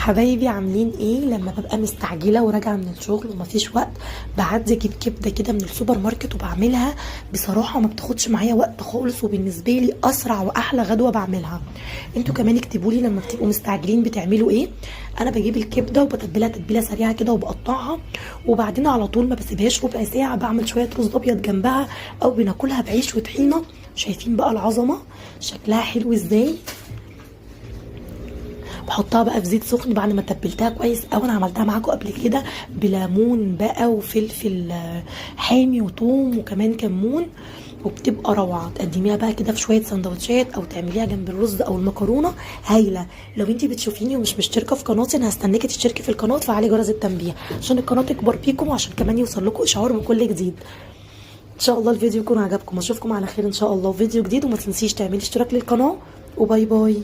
حبايبي عاملين ايه؟ لما ببقى مستعجله وراجعه من الشغل ومفيش وقت بعدي اجيب كبده كده من السوبر ماركت وبعملها. بصراحه ما بتاخدش معايا وقت خالص، وبالنسبه لي اسرع واحلى غدوه بعملها. انتوا كمان اكتبوا لي لما بتبقوا مستعجلين بتعملوا ايه. انا بجيب الكبده وبتبلها تتبيله سريعه كده وبقطعها، وبعدين على طول ما بسيبهاش ربع ساعه، بعمل شويه رز ابيض جنبها او بناكلها بعيش وطحينه. شايفين بقى العظمه شكلها حلو ازاي؟ بحطها بقى في زيت سخن بعد ما تبلتها كويس قوي. انا عملتها معاكم قبل كده بليمون بقى وفلفل حامي وثوم وكمان كمون، وبتبقى روعه. تقدميها بقى كده في شويه سندوتشات او تعمليها جنب الرز او المكرونه، هايله. لو انتي بتشوفيني ومش مشتركه في قناتي، انا هستناكي تشتركي في القناه وتفعلي جرس التنبيه عشان القناه تكبر بيكم، وعشان كمان يوصل لكم اشعار بكل جديد. ان شاء الله الفيديو يكون عجبكم، اشوفكم على خير ان شاء الله في فيديو جديد، وما تنسيش تعملي اشتراك للقناه، وباي باي.